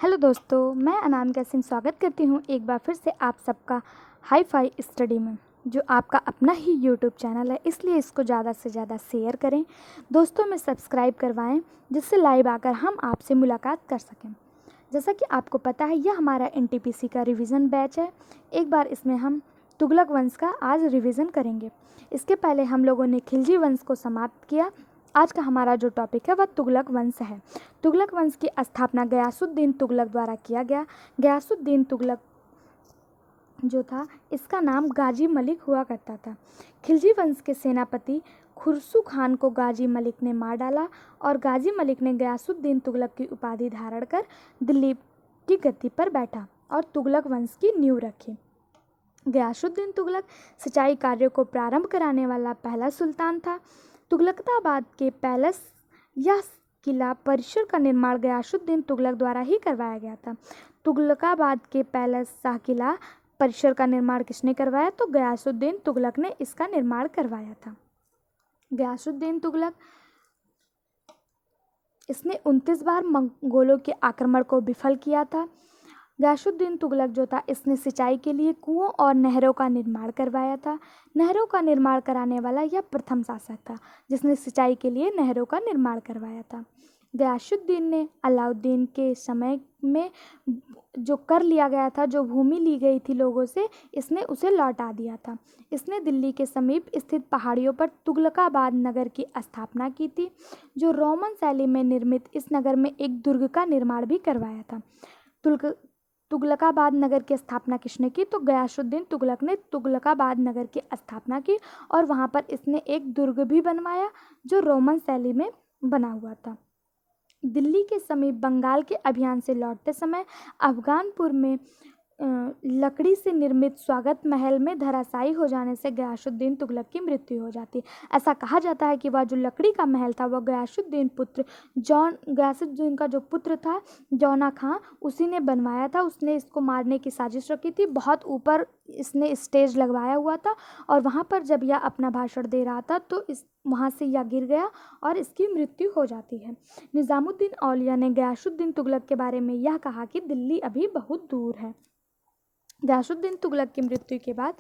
Hello दोस्तों, मैं अनामिका सिंह स्वागत करती हूँ एक बार फिर से आप सबका हाई फाई स्टडी में, जो आपका अपना ही यूट्यूब चैनल है। इसलिए इसको ज़्यादा से ज़्यादा शेयर करें, दोस्तों में सब्सक्राइब करवाएं, जिससे लाइव आकर हम आपसे मुलाकात कर सकें। जैसा कि आपको पता है, यह हमारा एनटीपीसी का रिवीजन बैच है। एक बार इसमें हम तुगलक वंश का आज रिवीजन करेंगे। इसके पहले हम लोगों ने खिलजी वंश को समाप्त किया। आज का हमारा जो टॉपिक है वह तुगलक वंश है। तुगलक वंश की स्थापना गयासुद्दीन तुगलक द्वारा किया गया। गयासुद्दीन तुगलक जो था, इसका नाम गाजी मलिक हुआ करता था। खिलजी वंश के सेनापति खुरसू खान को गाजी मलिक ने मार डाला और गाजी मलिक ने गयासुद्दीन तुगलक की उपाधि धारण कर दिल्ली की गद्दी पर बैठा और तुगलक वंश की नींव रखी। गयासुद्दीन तुगलक सिंचाई कार्यों को प्रारंभ कराने वाला पहला सुल्तान था। तुगलकाबाद के पैलेस या किला परिसर का निर्माण गयासुद्दीन तुगलक द्वारा ही करवाया गया था। तुगलकाबाद के पैलेस शाह किला परिसर का निर्माण किसने करवाया? तो गयासुद्दीन तुगलक ने इसका निर्माण करवाया था। गयासुद्दीन तुगलक इसने 29 बार मंगोलों के आक्रमण को विफल किया था। गयासुद्दीन तुगलक जो था, इसने सिंचाई के लिए कुओं और नहरों का निर्माण करवाया था। नहरों का निर्माण कराने वाला यह प्रथम शासक था जिसने सिंचाई के लिए नहरों का निर्माण करवाया था। गयासुद्दीन ने अलाउद्दीन के समय में जो कर लिया गया था, जो भूमि ली गई थी लोगों से, इसने उसे लौटा दिया था। इसने दिल्ली के समीप स्थित पहाड़ियों पर तुगलकाबाद नगर की स्थापना की थी, जो रोमन शैली में निर्मित इस नगर में एक दुर्ग का निर्माण भी करवाया था। तुगलकाबाद नगर की स्थापना किसने की? तो गयासुद्दीन तुगलक ने तुगलकाबाद नगर की स्थापना की और वहाँ पर इसने एक दुर्ग भी बनवाया जो रोमन शैली में बना हुआ था। दिल्ली के समीप बंगाल के अभियान से लौटते समय अफगानपुर में लकड़ी से निर्मित स्वागत महल में धराशायी हो जाने से गयासुद्दीन तुगलक की मृत्यु हो जाती। ऐसा कहा जाता है कि वह जो लकड़ी का महल था वह गयासुद्दीन का जो पुत्र था जौना खां, उसी ने बनवाया था। उसने इसको मारने की साजिश रखी थी। बहुत ऊपर इसने स्टेज लगवाया हुआ था और वहाँ पर जब यह अपना भाषण दे रहा था तो वहाँ से यह गिर गया और इसकी मृत्यु हो जाती है। निज़ामुद्दीन औलिया ने गयासुद्दीन तुगलक के बारे में यह कहा कि दिल्ली अभी बहुत दूर है। गयासुद्दीन तुगलक की मृत्यु के बाद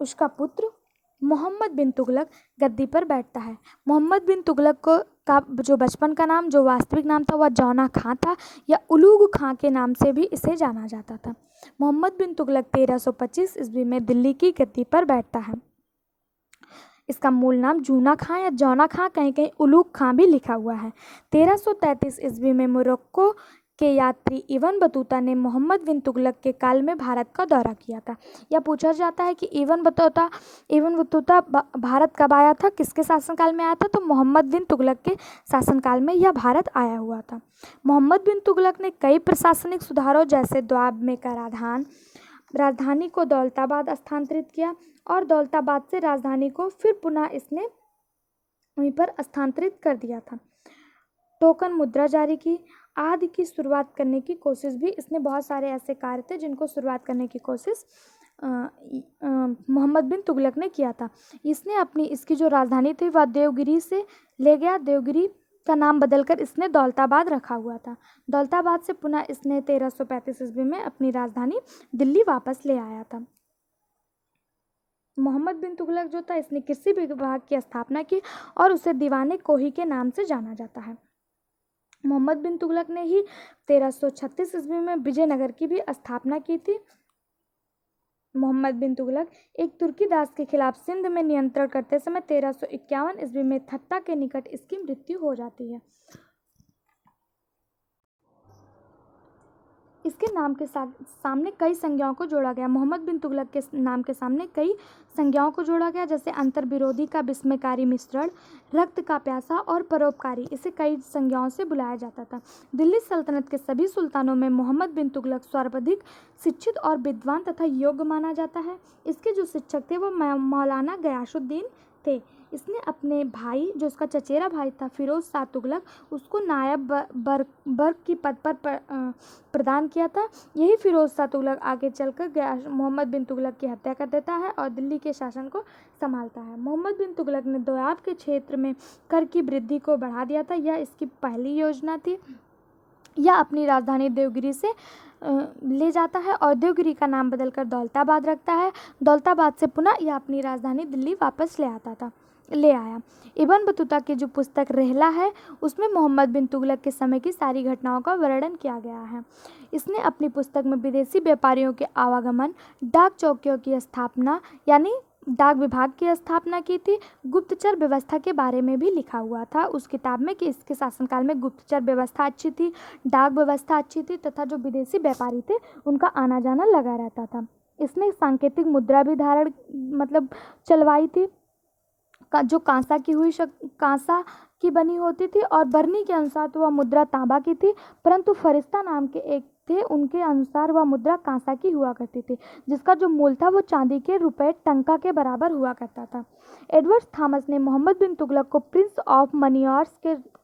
उसका पुत्र मोहम्मद बिन तुगलक गद्दी पर बैठता है। मोहम्मद बिन तुगलक का जो बचपन का नाम, जो वास्तविक नाम था, वह जौना खां था या उलूग खां के नाम से भी इसे जाना जाता था। मोहम्मद बिन तुगलक 1325 ईस्वी में दिल्ली की गद्दी पर बैठता है। इसका मूल नाम जूना खां या जौना खां, कहीं कहीं उलूग खां भी लिखा हुआ है। 1333 ईस्वी में मोरक्को के यात्री इब्न बतूता ने मोहम्मद बिन तुगलक के काल में भारत का दौरा किया था। यह पूछा जाता है कि इब्न बतूता भारत कब आया था, किसके शासनकाल में आया था? तो मोहम्मद बिन तुगलक के शासनकाल में यह भारत आया हुआ था। मोहम्मद बिन तुगलक ने कई प्रशासनिक सुधारों जैसे द्वाब में कराधान, राजधानी को दौलताबाद स्थानांतरित किया और दौलताबाद से राजधानी को फिर पुनः इसने वहीं पर स्थानांतरित कर दिया था। टोकन मुद्रा जारी की, आदि की शुरुआत करने की कोशिश भी, इसने बहुत सारे ऐसे कार्य थे जिनको शुरुआत करने की कोशिश मोहम्मद बिन तुगलक ने किया था। इसने इसकी जो राजधानी थी वह देवगिरी से ले गया। देवगिरी का नाम बदलकर इसने दौलताबाद रखा हुआ था। दौलताबाद से पुनः इसने 1335 ईस्वी में अपनी राजधानी दिल्ली वापस ले आया था। मोहम्मद बिन तुगलक जो था, इसने कृषि विभाग की स्थापना की और उसे दीवाने कोही के नाम से जाना जाता है। मोहम्मद बिन तुगलक ने ही 1336 ईस्वी में विजयनगर की भी स्थापना की थी। मोहम्मद बिन तुगलक एक तुर्की दास के खिलाफ सिंध में नियंत्रण करते समय 1351 ईस्वी में थत्ता के निकट इसकी मृत्यु हो जाती है। इसके नाम के सामने कई संज्ञाओं को जोड़ा गया। मोहम्मद बिन तुगलक के नाम के सामने कई संज्ञाओं को जोड़ा गया, जैसे अंतर्विरोधी का विस्मयकारी मिश्रण, रक्त का प्यासा और परोपकारी। इसे कई संज्ञाओं से बुलाया जाता था। दिल्ली सल्तनत के सभी सुल्तानों में मोहम्मद बिन तुगलक सर्वाधिक शिक्षित और विद्वान तथा योग्य माना जाता है। इसके जो शिक्षक थे वो मौलाना गयासुद्दीन थे। इसने अपने भाई, जो इसका चचेरा भाई था फिरोज शाह तुगलक, उसको नायब बर्ग की पद पर प्रदान किया था। यही फिरोज शाह तुगलक आगे चलकर मोहम्मद बिन तुगलक की हत्या कर देता है और दिल्ली के शासन को संभालता है। मोहम्मद बिन तुगलक ने दोआब के क्षेत्र में कर की वृद्धि को बढ़ा दिया था। यह इसकी पहली योजना थी। या अपनी राजधानी देवगिरी से ले जाता है और देवगिरी का नाम बदलकर दौलताबाद रखता है। दौलताबाद से पुनः यह अपनी राजधानी दिल्ली वापस ले आया। इब्न बतूता की जो पुस्तक रहला है उसमें मोहम्मद बिन तुगलक के समय की सारी घटनाओं का वर्णन किया गया है। इसने अपनी पुस्तक में विदेशी व्यापारियों के आवागमन, डाक चौकियों की स्थापना यानी डाक विभाग की स्थापना की थी, गुप्तचर व्यवस्था के बारे में भी लिखा हुआ था उस किताब में कि इसके शासनकाल में गुप्तचर व्यवस्था अच्छी थी, डाक व्यवस्था अच्छी थी तथा जो विदेशी व्यापारी थे उनका आना जाना लगा रहता था। इसने सांकेतिक मुद्रा भी चलवाई थी जो कांसा की बनी होती थी और बरनी के अनुसार तो वह मुद्रा तांबा की थी, परंतु फरिश्ता नाम के एक थे उनके अनुसार वह मुद्रा कांसा की हुआ करती थी जिसका जो मूल था वो चांदी के रुपए टंका के बराबर हुआ करता था। एडवर्ड थॉमस ने मोहम्मद बिन तुगलक को प्रिंस ऑफ मनियार्स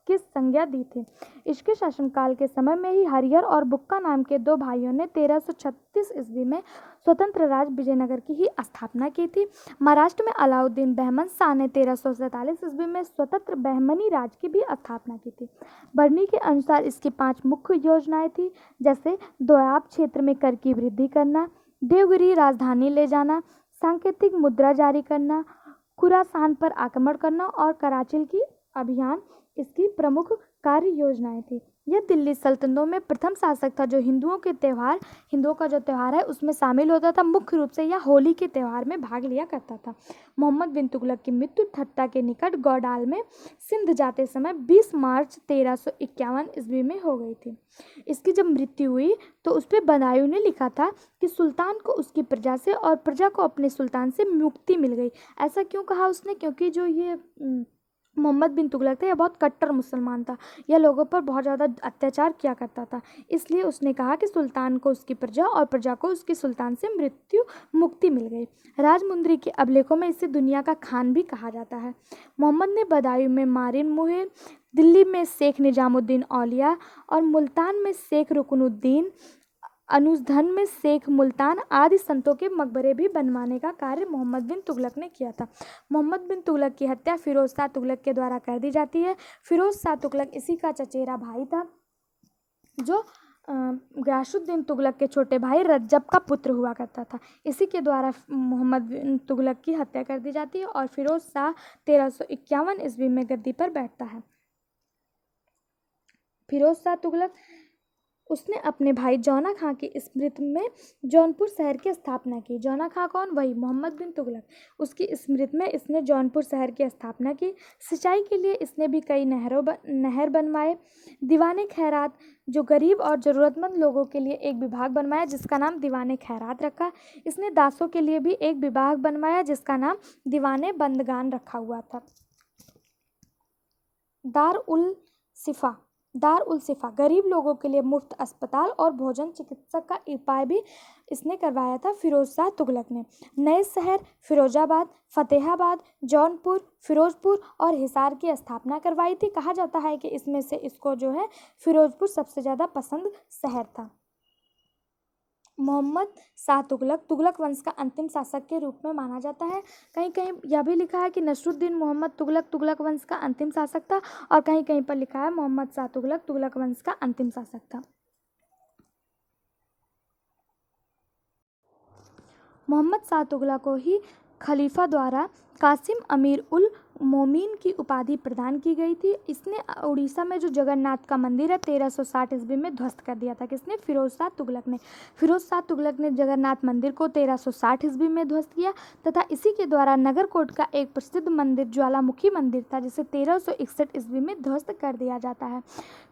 की संज्ञा दी थी। इसके शासनकाल के समय में ही हरिहर और बुक्का नाम के दो भाइयों ने 1336 ईस्वी में स्वतंत्र राज्य विजयनगर की ही स्थापना की थी। महाराष्ट्र में अलाउद्दीन बहमन शाह ने 1347 ईस्वी में स्वतंत्र बहमनी राज्य की भी स्थापना की थी। बरनी के अनुसार इसकी 5 मुख्य योजनाएं थी, जैसे दोयाब क्षेत्र में कर की वृद्धि करना, देवगिरी राजधानी ले जाना, सांकेतिक मुद्रा जारी करना, खुरासान पर आक्रमण करना और कराचिल की अभियान इसकी प्रमुख कार्य योजनाएं थी। यह दिल्ली सल्तनतों में प्रथम शासक था जो हिंदुओं का जो त्यौहार है उसमें शामिल होता था। मुख्य रूप से यह होली के त्यौहार में भाग लिया करता था। मोहम्मद बिन तुगलक की मृत्यु ठट्टा के निकट गौडाल में सिंध जाते समय 20 मार्च 1351 ईस्वी में हो गई थी। इसकी जब मृत्यु हुई तो उस पर बदायूं ने लिखा था कि सुल्तान को उसकी प्रजा से और प्रजा को अपने सुल्तान से मुक्ति मिल गई। ऐसा क्यों कहा उसने? क्योंकि जो ये मोहम्मद बिन तुगलक था यह बहुत कट्टर मुसलमान था, यह लोगों पर बहुत ज़्यादा अत्याचार किया करता था, इसलिए उसने कहा कि सुल्तान को उसकी प्रजा और प्रजा को उसके सुल्तान से मुक्ति मिल गई। राजमुंदरी के अभिलेखों में इसे दुनिया का खान भी कहा जाता है। मोहम्मद ने बदायूं में मारिन मुहिर, दिल्ली में शेख निजामुद्दीन औलिया और मुल्तान में शेख रुकनुद्दीन, अनुजधन में शेख मुल्तान आदि संतों के मकबरे भी बनवाने का कार्य मोहम्मद बिन तुगलक ने किया था। मोहम्मद बिन तुगलक की हत्या फिरोज शाह तुगलक के द्वारा कर दी जाती है। फिरोज शाह तुगलक इसी का चचेरा भाई था जो गयासुद्दीन तुगलक के छोटे भाई रज्जब का पुत्र हुआ करता था। इसी के द्वारा मोहम्मद बिन तुगलक की हत्या कर दी जाती है और फिरोज शाह 1351 ईस्वी में गद्दी पर बैठता है। फिरोज शाह तुगलक उसने अपने भाई जौना खां की स्मृति में जौनपुर शहर की स्थापना की। जौना खां कौन? वही मोहम्मद बिन तुगलक। उसकी स्मृति में इसने जौनपुर शहर की स्थापना की। सिंचाई के लिए इसने भी कई नहर बनवाए। दीवाने खैरात जो गरीब और ज़रूरतमंद लोगों के लिए एक विभाग बनवाया जिसका नाम दीवाने खैरात रखा। इसने दासों के लिए भी एक विभाग बनवाया जिसका नाम दीवाने बंदगान रखा हुआ था। दार उल सिफा गरीब लोगों के लिए मुफ्त अस्पताल और भोजन चिकित्सक का उपाय भी इसने करवाया था फिरोज शाह तुगलक ने। नए शहर फिरोजाबाद, फतेहाबाद, जौनपुर, फिरोजपुर और हिसार की स्थापना करवाई थी। कहा जाता है कि इसमें से इसको जो है फिरोजपुर सबसे ज़्यादा पसंद शहर था। मोहम्मद शाह तुगलक वंश का अंतिम शासक के रूप में माना जाता है। कहीं कहीं यह भी लिखा है कि नसरुद्दीन मोहम्मद तुगलक वंश का अंतिम शासक था और कहीं कहीं पर लिखा है मोहम्मद शाह तुगलक वंश का अंतिम शासक था। मोहम्मद शाह तुगलक को ही खलीफा द्वारा कासिम अमीर उल मोमीन की उपाधि प्रदान की गई थी। इसने उड़ीसा में जो जगन्नाथ का मंदिर है 1360 ईस्वी में ध्वस्त कर दिया था। किसने? फिरोज शाह तुगलक ने। फिरोज शाह तुगलक ने जगन्नाथ मंदिर को 1360 ईस्वी में ध्वस्त किया तथा इसी के द्वारा नगरकोट का एक प्रसिद्ध मंदिर ज्वालामुखी मंदिर था जिसे 1361 ईस्वी में ध्वस्त कर दिया जाता है।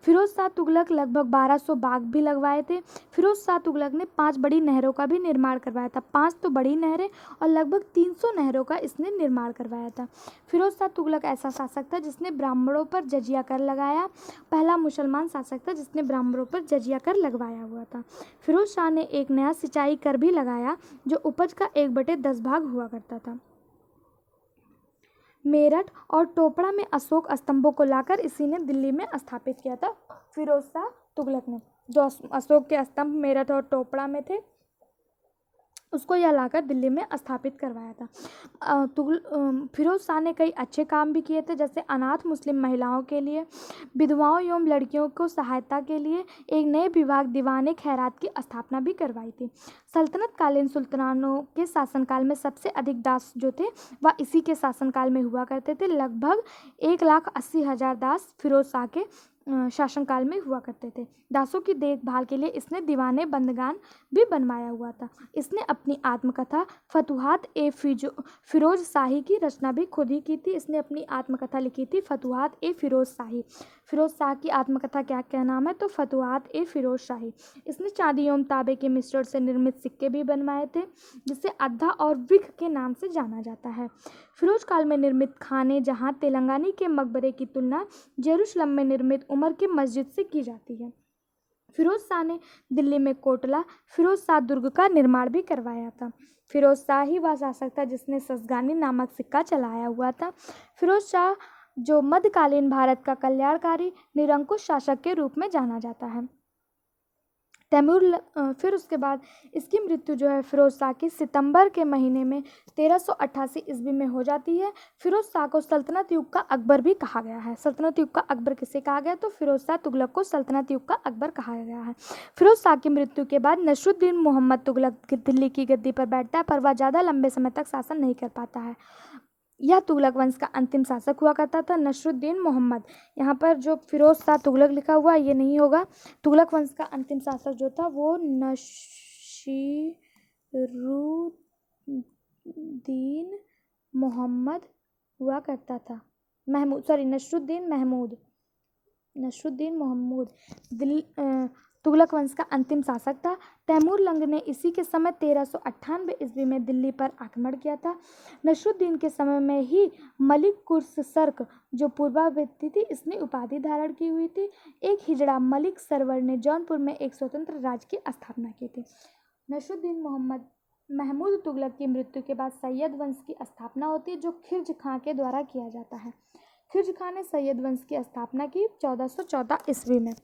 फिरोज शाह तुगलक लगभग 1200 बाग भी लगवाए थे। फिरोज शाह तुगलक ने 5 बड़ी नहरों का भी निर्माण करवाया था। 5 तो बड़ी नहरें और लगभग 300 नहरों का इसने निर्माण करवाया था। फिरोज शाह तुगलक ऐसा शासक था जिसने ब्राह्मणों पर जजिया कर लगाया। पहला मुसलमान शासक था जिसने ब्राह्मणों पर जजिया कर लगवाया हुआ था। फिरोज शाह ने एक नया सिंचाई कर भी लगाया जो उपज का 1/10 भाग हुआ करता था। मेरठ और टोपड़ा में अशोक स्तंभों को लाकर इसी ने दिल्ली में स्थापित किया था। फिरोज शाह तुगलक ने जो अशोक के स्तंभ मेरठ और टोपड़ा में थे उसको यह लाकर दिल्ली में स्थापित करवाया था। फिरोज शाह ने कई अच्छे काम भी किए थे, जैसे अनाथ मुस्लिम महिलाओं के लिए, विधवाओं एवं लड़कियों को सहायता के लिए एक नए विभाग दीवाने खैरात की स्थापना भी करवाई थी। सल्तनत कालीन सुल्तानों के शासनकाल में सबसे अधिक दास जो थे वह इसी के शासनकाल में हुआ करते थे। लगभग 1,80,000 दास फिरोज शाह के शासनकाल में हुआ करते थे। दासों की देखभाल के लिए इसने दीवाने बंदगान भी बनवाया हुआ था। इसने अपनी आत्मकथा फतुहात ए फिरोज शाही की रचना भी खुद ही की थी। इसने अपनी आत्मकथा लिखी थी फतुहात ए फिरोज शाही। फिरोज शाह की आत्मकथा क्या नाम है? तो फतुहात ए फिरोज शाही। इसने चांदी एवं तांबे के मिश्रण से निर्मित सिक्के भी बनवाए थे, जिसे अद्धा और विख के नाम से जाना जाता है। फिरोज काल में निर्मित खाने जहां तेलंगानी के मकबरे की तुलना जेरूशलम में निर्मित उमर की मस्जिद से की जाती है। फिरोज शाह ने दिल्ली में कोटला फिरोज शाह दुर्ग का निर्माण भी करवाया था। फिरोज शाह ही वह शासक था जिसने ससगानी नामक सिक्का चलाया हुआ था। फिरोज शाह जो मध्यकालीन भारत का कल्याणकारी निरंकुश शासक के रूप में जाना जाता है। फिर उसके बाद इसकी मृत्यु जो है फिरोज शाह की सितंबर के महीने में 1388 ईस्वी में हो जाती है। फिरोज शाह को सल्तनत युग का अकबर भी कहा गया है। सल्तनत युग का अकबर किसे कहा गया? तो फिरोज शाह तुगलक को सल्तनत युग का अकबर कहा गया है। फिरोज शाह की मृत्यु के बाद नसरुद्दीन मोहम्मद तुगलक दिल्ली की गद्दी पर बैठता है, पर वह ज़्यादा लंबे समय तक शासन नहीं कर पाता है। यह तुगलक वंश का अंतिम शासक हुआ करता था, नसरुद्दीन मोहम्मद। यहाँ पर जो फिरोज शाह तुगलक लिखा हुआ ये नहीं होगा। तुगलक वंश का अंतिम शासक जो था वो नसीरुद्दीन मोहम्मद हुआ करता था। नसरुद्दीन महमूद तुगलक वंश का अंतिम शासक था। तैमूर लंग ने इसी के समय 1398 ईस्वी में दिल्ली पर आक्रमण किया था। नसरुद्दीन के समय में ही मलिक कुर्सर्क जो पूर्वावृत्ति थी इसने उपाधि धारण की हुई थी। एक हिजड़ा मलिक सरवर ने जौनपुर में एक स्वतंत्र राज्य की स्थापना की थी। नसरुद्दीन मोहम्मद महमूद तुगलक की मृत्यु के बाद सैयद वंश की स्थापना होती है, जो खिलज खां के द्वारा किया जाता है। खिलज खां ने सैयद वंश की स्थापना की 1414 ईस्वी में।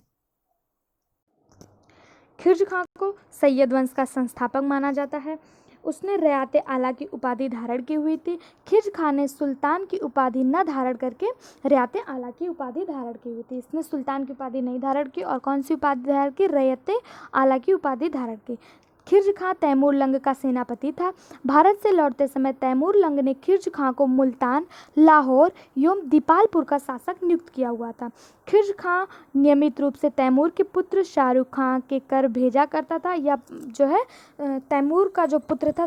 खिलज खां को सैयद वंश का संस्थापक माना जाता है। उसने रियाते आला की उपाधि धारण की हुई थी। खिलज खां ने सुल्तान की उपाधि न धारण करके रियाते आला की उपाधि धारण की हुई थी। इसने सुल्तान की उपाधि नहीं धारण की और कौन सी उपाधि धारण की? रियाते आला की उपाधि धारण की। खिलज खां तैमूर लंग का सेनापति था। भारत से लौटते समय तैमूर लंग ने खिलज खां को मुल्तान, लाहौर एवं दीपालपुर का शासक नियुक्त किया हुआ था। खिलज खां नियमित रूप से तैमूर के पुत्र शाहरुख खां के कर भेजा करता था। या जो है तैमूर का जो पुत्र था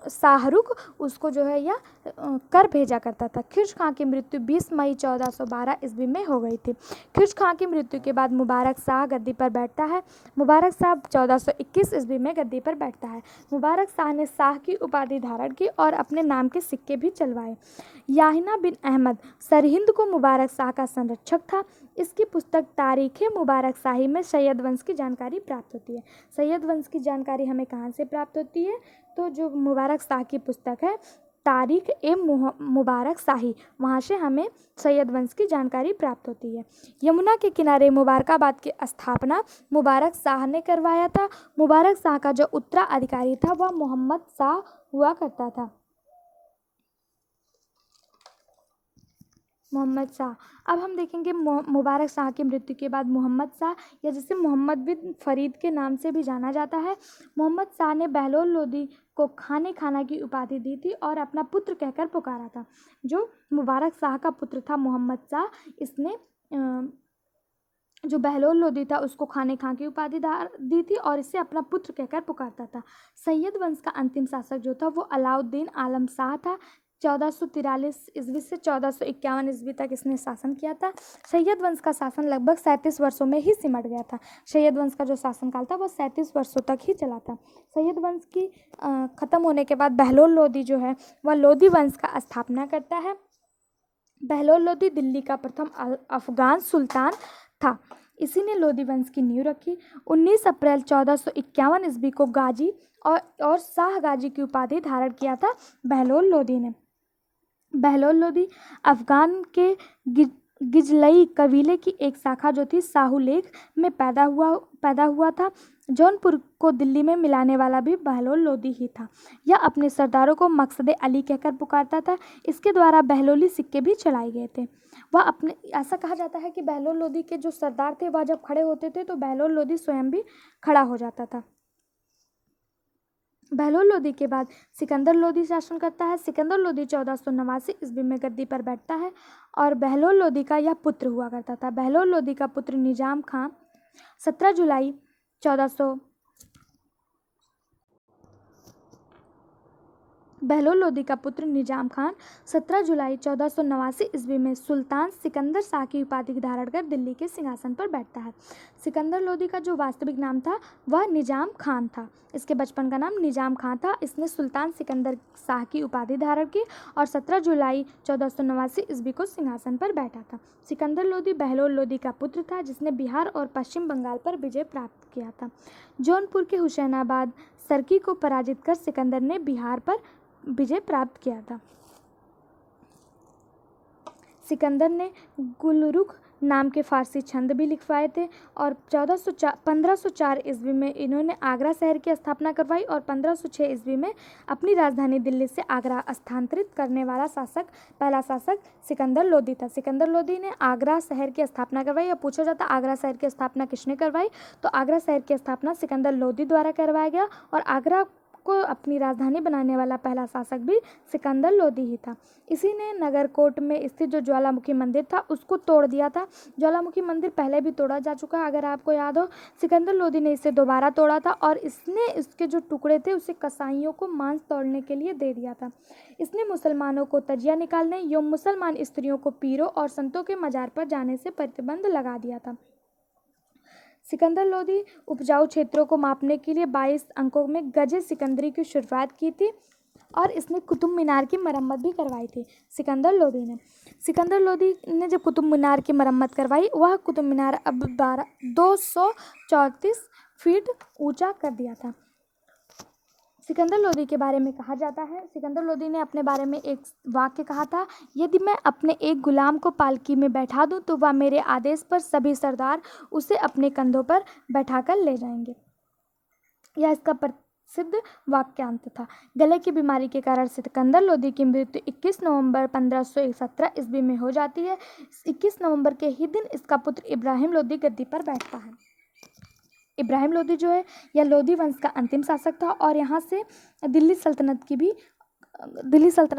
शाहरुख उसको जो है यह कर भेजा करता था। खिलज खां की मृत्यु 20 मई 1412 ईस्वी में हो गई थी। खिलज खां की मृत्यु के बाद मुबारक शाह गद्दी पर बैठता है। मुबारक शाह 1421 ईस्वी में गद्दी पर बैठता है। मुबारक शाह ने शाह की उपाधि धारण की और अपने नाम के सिक्के भी चलवाए। याहिना बिन अहमद सरहिंद को मुबारक शाह का संरक्षक था। इसकी पुस्तक तारीख़ मुबारक शाही में सैयद वंश की जानकारी प्राप्त होती है। सैयद वंश की जानकारी हमें कहाँ से प्राप्त होती है? तो जो मुबारक शाह की पुस्तक है तारीख़ ए मुबारक शाही, वहाँ से हमें सैयद वंश की जानकारी प्राप्त होती है। यमुना के किनारे मुबारकाबाद की स्थापना मुबारक शाह ने करवाया था। मुबारक शाह का जो उत्तराधिकारी था वह मोहम्मद शाह हुआ करता था। मोहम्मद शाह। अब हम देखेंगे मुबारक शाह की मृत्यु के बाद मोहम्मद शाह, या जिसे मोहम्मद बिन फरीद के नाम से भी जाना जाता है। मोहम्मद शाह ने बहलोल लोदी को खाना की उपाधि दी थी और अपना पुत्र कहकर पुकारा था। जो मुबारक शाह का पुत्र था मोहम्मद शाह, इसने जो बहलोल लोदी था उसको खां की उपाधि दी थी और इसे अपना पुत्र कहकर पुकारता था। सैयद वंश का अंतिम शासक जो था वो अलाउद्दीन आलम शाह था। 1443 ईस्वी से 1451 ईस्वी तक इसने शासन किया था। सैयद वंश का शासन लगभग 37 वर्षों में ही सिमट गया था। सैयद वंश का जो शासनकाल था वो 37 वर्षों तक ही चला था। सैयद वंश की ख़त्म होने के बाद बहलोल लोदी जो है वह लोदी वंश का स्थापना करता है। बहलोल लोदी दिल्ली का प्रथम अफगान सुल्तान था। इसी ने लोदी वंश की नींव रखी। 19 अप्रैल 1451 ईस्वी को गाजी और शाह गाजी की उपाधि धारण किया था बहलोल लोदी ने। बहलोल लोदी अफगान के गिजलई कबीले की एक शाखा जो थी साहूलेख में पैदा हुआ था। जौनपुर को दिल्ली में मिलाने वाला भी बहलोल लोदी ही था। यह अपने सरदारों को मकसद अली कहकर पुकारता था। इसके द्वारा बहलोली सिक्के भी चलाए गए थे। वह अपने ऐसा कहा जाता है कि बहलोल लोदी के जो सरदार थे वह जब खड़े होते थे तो बहलोल लोदी स्वयं भी खड़ा हो जाता था। बहलोल लोदी के बाद सिकंदर लोदी शासन करता है। सिकंदर लोदी 1489 ईस्वी में गद्दी पर बैठता है और बहलोल लोदी का यह पुत्र हुआ करता था। बहलोल लोदी का पुत्र निजाम खां 17 जुलाई 1400 बहलोल लोदी का पुत्र निजाम खान 17 जुलाई 1489 ईस्वी में सुल्तान सिकंदर शाह की उपाधि धारण कर दिल्ली के सिंहासन पर बैठता है। सिकंदर लोदी का जो वास्तविक नाम था वह निजाम खान था। इसके बचपन का नाम निजाम खान था। इसने सुल्तान सिकंदर शाह की उपाधि धारण की और 17 जुलाई 1489 ईस्वी को सिंहासन पर बैठा था। सिकंदर लोदी बहलोल लोदी का पुत्र था जिसने बिहार और पश्चिम बंगाल पर विजय प्राप्त किया था। जौनपुर के हुसैनाबाद सर्की को पराजित कर सिकंदर ने बिहार पर विजय प्राप्त किया था। सिकंदर ने गुलरुख नाम के फारसी छंद भी लिखवाए थे और 1504 ईस्वी में इन्होंने आगरा शहर की स्थापना करवाई और 1506 ईस्वी में अपनी राजधानी दिल्ली से आगरा स्थानांतरित करने वाला पहला शासक सिकंदर लोदी था। सिकंदर लोदी ने आगरा शहर की स्थापना करवाई। अब पूछा जाता आगरा शहर की स्थापना किसने करवाई, तो आगरा शहर की स्थापना सिकंदर लोदी द्वारा करवाया गया और आगरा को अपनी राजधानी बनाने वाला पहला शासक भी सिकंदर लोदी ही था। इसी ने नगरकोट में स्थित जो ज्वालामुखी मंदिर था उसको तोड़ दिया था। ज्वालामुखी मंदिर पहले भी तोड़ा जा चुका है, अगर आपको याद हो। सिकंदर लोदी ने इसे दोबारा तोड़ा था और इसने इसके जो टुकड़े थे उसे कसाईयों को मांस तोड़ने के लिए दे दिया था। इसने मुसलमानों को तजिया निकालने एवं मुसलमान स्त्रियों को पीरों और संतों के मजार पर जाने से प्रतिबंध लगा दिया था। सिकंदर लोदी उपजाऊ क्षेत्रों को मापने के लिए 22 अंकों में गजे सिकंदरी की शुरुआत की थी और इसने कुतुब मीनार की मरम्मत भी करवाई थी। सिकंदर लोदी ने जब कुतुब मीनार की मरम्मत करवाई वह कुतुब मीनार अब 234 फीट ऊंचा कर दिया था। सिकंदर लोदी के बारे में कहा जाता है, सिकंदर लोदी ने अपने बारे में एक वाक्य कहा था, यदि मैं अपने एक गुलाम को पालकी में बैठा दूं तो वह मेरे आदेश पर सभी सरदार उसे अपने कंधों पर बैठाकर ले जाएंगे। यह इसका प्रसिद्ध वाक्यांत था। गले की बीमारी के कारण सिकंदर लोदी की मृत्यु 21 नवंबर 1517 ईस्वी में हो जाती है। 21 नवंबर के ही दिन इसका पुत्र इब्राहिम लोदी गद्दी पर बैठता है। इब्राहिम लोदी जो है यह लोदी वंश का अंतिम शासक था और यहाँ से दिल्ली सल्तनत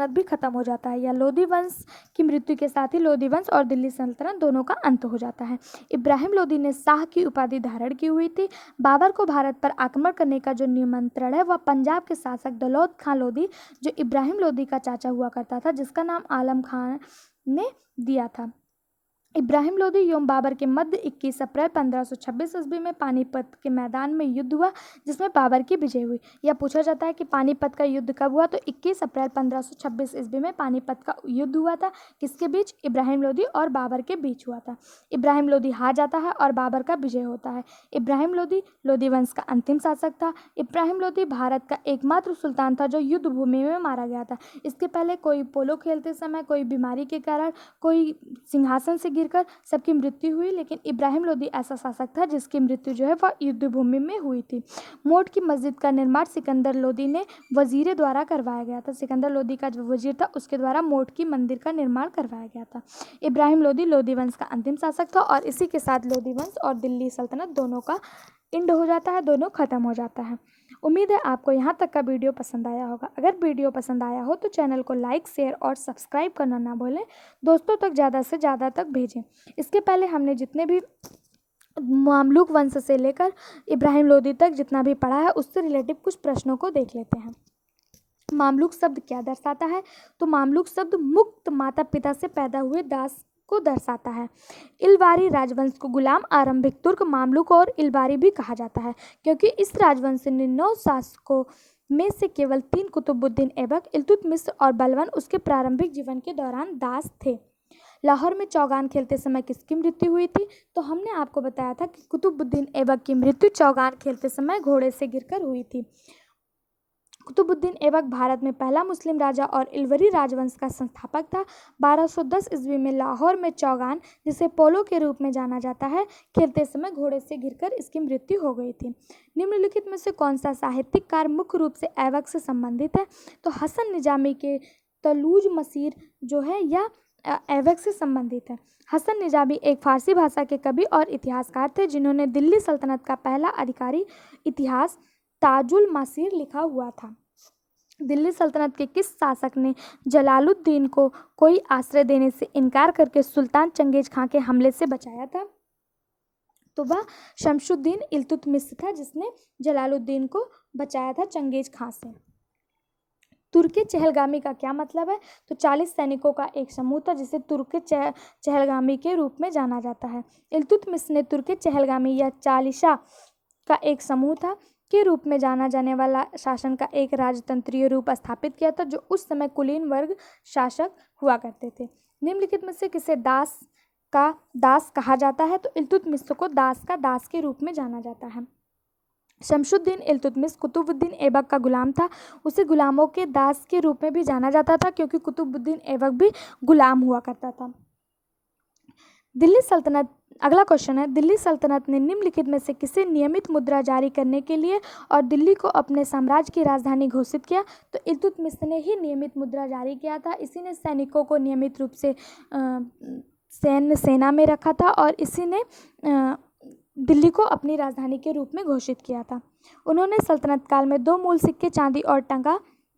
भी खत्म हो जाता है। यह लोदी वंश की मृत्यु के साथ ही लोदी वंश और दिल्ली सल्तनत दोनों का अंत हो जाता है। इब्राहिम लोदी ने शाह की उपाधि धारण की हुई थी। बाबर को भारत पर आक्रमण करने का जो निमंत्रण है वह पंजाब के शासक दौलत खां लोदी जो इब्राहिम लोदी का चाचा हुआ करता था जिसका नाम आलम खां ने दिया था। इब्राहिम लोदी एवं बाबर के मध्य 21 अप्रैल 1526 ईस्वी में पानीपत के मैदान में युद्ध हुआ जिसमें बाबर की विजय हुई। यह पूछा जाता है कि पानीपत का युद्ध कब हुआ, तो 21 अप्रैल 1526 ईस्वी में पानीपत का युद्ध हुआ था। किसके बीच? इब्राहिम लोदी और बाबर के बीच हुआ था। इब्राहिम लोदी हार जाता है और बाबर का विजय होता है। इब्राहिम लोदी लोदी वंश का अंतिम शासक था। इब्राहिम लोदी भारत का एकमात्र सुल्तान था जो युद्ध भूमि में मारा गया था। इसके पहले कोई पोलो खेलते समय कोई बीमारी के कारण कोई सिंहासन से कर सबकी मृत्यु हुई, लेकिन इब्राहिम लोदी ऐसा शासक था जिसकी मृत्यु जो है वह युद्ध भूमि में हुई थी। मोट की मस्जिद का निर्माण सिकंदर लोदी ने वजीर द्वारा करवाया गया था। सिकंदर लोदी का जो वजीर था उसके द्वारा मोट की मंदिर का निर्माण करवाया गया था। इब्राहिम लोदी लोदी वंश का अंतिम शासक था और इसी के साथ लोदी वंश और दिल्ली सल्तनत दोनों का एंड हो जाता है, दोनों खत्म हो जाता है। उम्मीद है आपको यहाँ तक का वीडियो पसंद आया होगा। अगर वीडियो पसंद आया हो तो चैनल को लाइक शेयर और सब्सक्राइब करना ना भूलें। दोस्तों तक ज़्यादा से ज़्यादा तक भेजें। इसके पहले हमने जितने भी मामलुक वंश से लेकर इब्राहिम लोदी तक जितना भी पढ़ा है उससे रिलेटिव कुछ प्रश्नों को देख लेते हैं। मामलुक शब्द क्या दर्शाता है? तो मामलुक शब्द मुक्त माता पिता से पैदा हुए दास को दर्शाता है। इलबारी राजवंश को गुलाम आरंभिक तुर्क मामलुक और इलबारी भी कहा जाता है क्योंकि इस राजवंश ने 9 शासकों में से केवल 3 कुतुबुद्दीन ऐबक, इल्तुतमिश और बलबन उसके प्रारंभिक जीवन के दौरान दास थे। लाहौर में चौगान खेलते समय किसकी मृत्यु हुई थी? तो हमने आपको बताया था कि कुतुबुद्दीन ऐबक की मृत्यु चौगान खेलते समय घोड़े से गिरकर हुई थी। कुतुबुद्दीन ऐबक भारत में पहला मुस्लिम राजा और इलवरी राजवंश का संस्थापक था। 1210 ईस्वी में लाहौर में चौगान, जिसे पोलो के रूप में जाना जाता है, खेलते समय घोड़े से गिरकर इसकी मृत्यु हो गई थी। निम्नलिखित में से कौन सा साहित्यिक कार्य मुख्य रूप से ऐबक से संबंधित है? तो हसन निजामी के तलूज मसीर जो है यह ऐबक से संबंधित है। हसन निजामी एक फारसी भाषा के कवि और इतिहासकार थे जिन्होंने दिल्ली सल्तनत का पहला आधिकारिक इतिहास ताजुल मासीर लिखा हुआ था। दिल्ली सल्तनत के किस शासक ने जलालुद्दीन को कोई आश्रय देने से इनकार करके सुल्तान चंगेज खां के हमले से बचाया था? तो वह शमशुद्दीन इल्तुतमिश था, जिसने जलालुद्दीन को बचाया था चंगेज खां से। तुर्के चहलगामी का क्या मतलब है? तो 40 सैनिकों का एक समूह था जिसे तुर्के चहलगामी के रूप में जाना जाता है। इल्तुतमिश ने तुर्के चहलगामी या चालीसा का एक समूह था के रूप में जाना जाने वाला शासन का एक राजतंत्रीय रूप स्थापित किया था, जो उस समय कुलीन वर्ग शासक हुआ करते थे। निम्नलिखित में से किसे दास का दास कहा जाता है? तो इल्तुतमिश को दास का दास के रूप में जाना जाता है। शमशुद्दीन इल्तुतमिश कुतुबुद्दीन ऐबक का गुलाम था। उसे गुलामों के दास के रूप में भी जाना जाता था क्योंकि कुतुबुद्दीन ऐबक भी गुलाम हुआ करता था। दिल्ली सल्तनत, अगला क्वेश्चन है, दिल्ली सल्तनत ने निम्नलिखित में से किसे नियमित मुद्रा जारी करने के लिए और दिल्ली को अपने साम्राज्य की राजधानी घोषित किया? तो इल्तुतमिश ने ही नियमित मुद्रा जारी किया था। इसी ने सैनिकों को नियमित रूप से सेना में रखा था और इसी ने दिल्ली को अपनी राजधानी के रूप में घोषित किया था। उन्होंने सल्तनत काल में 2 मूल सिक्के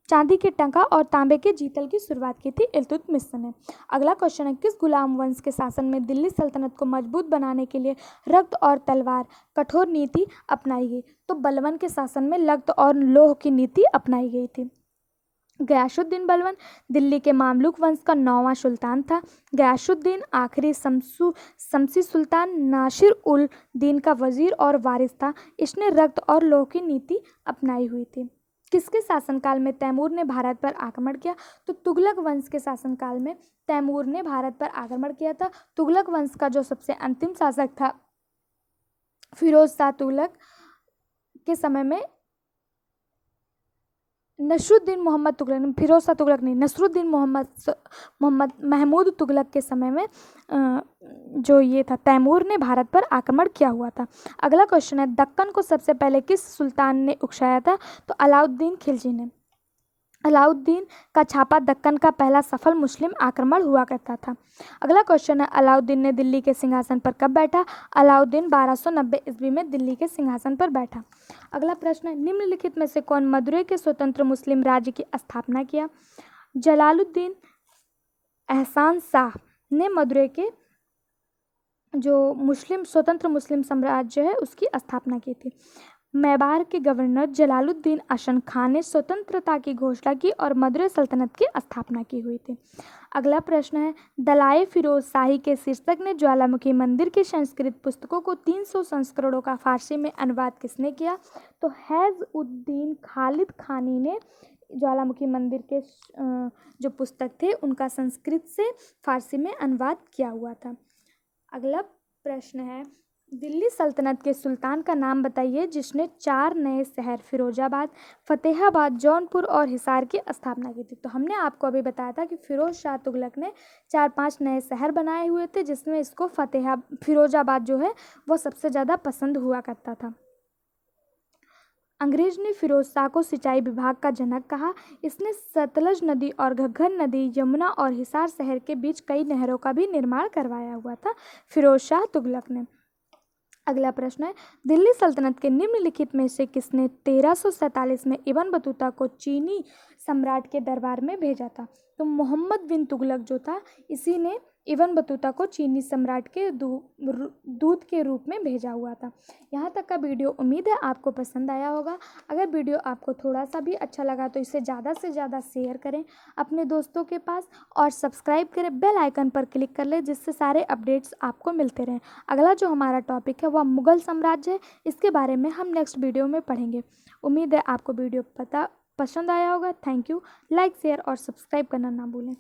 चांदी के टंका और तांबे के जीतल की शुरुआत की थी इल्तुतमिश ने। अगला क्वेश्चन है, किस गुलाम वंश के शासन में दिल्ली सल्तनत को मजबूत बनाने के लिए रक्त और तलवार कठोर नीति अपनाई गई? तो बलबन के शासन में रक्त और लौह की नीति अपनाई गई थी। गयासुद्दीन बलबन दिल्ली के मामलुक वंश का 9वां सुल्तान था। गयासुद्दीन आखिरी शमसी सुल्तान नासिर उल दीन का वजीर और वारिस था। इसने रक्त और लौह की नीति अपनाई हुई थी। किसके शासनकाल में तैमूर ने भारत पर आक्रमण किया? तो तुगलक वंश के शासनकाल में तैमूर ने भारत पर आक्रमण किया था। तुगलक वंश का जो सबसे अंतिम शासक था फिरोज शाह तुगलक के समय में नसरुद्दीन मोहम्मद तुगलक, फिरोज शाह तुगलक नहीं, नसरुद्दीन मोहम्मद महमूद तुगलक के समय में जो ये था तैमूर ने भारत पर आक्रमण किया हुआ था। अगला क्वेश्चन है, दक्कन को सबसे पहले किस सुल्तान ने उकसाया था? तो अलाउद्दीन खिलजी ने। अलाउद्दीन का छापा दक्कन का पहला सफल मुस्लिम आक्रमण हुआ करता था। अगला क्वेश्चन है, अलाउद्दीन ने दिल्ली के सिंहासन पर कब बैठा? अलाउद्दीन 1290 ईस्वी में दिल्ली के सिंहासन पर बैठा। अगला प्रश्न है, निम्नलिखित में से कौन मदुरै के स्वतंत्र मुस्लिम राज्य की स्थापना किया? जलालुद्दीन एहसान शाह ने मदुरै के जो स्वतंत्र मुस्लिम साम्राज्य है उसकी स्थापना की थी। मेवाड़ के गवर्नर जलालुद्दीन अशन खान ने स्वतंत्रता की घोषणा की और मदुरै सल्तनत की स्थापना की हुई थी। अगला प्रश्न है, दलाए फिरोज शाही के शीर्षक ने ज्वालामुखी मंदिर की संस्कृत पुस्तकों को 300 संस्करणों का फारसी में अनुवाद किसने किया? तो हैज उद्दीन खालिद खानी ने ज्वालामुखी मंदिर के जो पुस्तक थे उनका संस्कृत से फारसी में अनुवाद किया हुआ था। अगला प्रश्न है, दिल्ली सल्तनत के सुल्तान का नाम बताइए जिसने 4 नए शहर फिरोजाबाद, फतेहाबाद, जौनपुर और हिसार की स्थापना की थी। तो हमने आपको अभी बताया था कि फिरोज शाह तुगलक ने 4-5 नए शहर बनाए हुए थे जिसमें इसको फिरोजाबाद जो है वो सबसे ज़्यादा पसंद हुआ करता था। अंग्रेज ने फिरोज शाह को सिंचाई विभाग का जनक कहा। इसने सतलज नदी और घग्गर नदी, यमुना और हिसार शहर के बीच कई नहरों का भी निर्माण करवाया हुआ था फिरोज शाह तुगलक ने। अगला प्रश्न है, दिल्ली सल्तनत के निम्नलिखित में से किसने 1347 में इब्न बतूता को चीनी सम्राट के दरबार में भेजा था? तो मोहम्मद बिन तुगलक जो था इसी ने इब्न बतूता को चीनी सम्राट के दूत के रूप में भेजा हुआ था। यहाँ तक का वीडियो उम्मीद है आपको पसंद आया होगा। अगर वीडियो आपको थोड़ा सा भी अच्छा लगा तो इसे ज़्यादा से ज़्यादा शेयर करें अपने दोस्तों के पास और सब्सक्राइब करें, बेल आइकन पर क्लिक कर लें जिससे सारे अपडेट्स आपको मिलते रहें। अगला जो हमारा टॉपिक है वह मुग़ल साम्राज्य है, इसके बारे में हम नेक्स्ट वीडियो में पढ़ेंगे। उम्मीद है आपको वीडियो पसंद आया होगा। Thank you. लाइक, शेयर और सब्सक्राइब करना ना भूलें।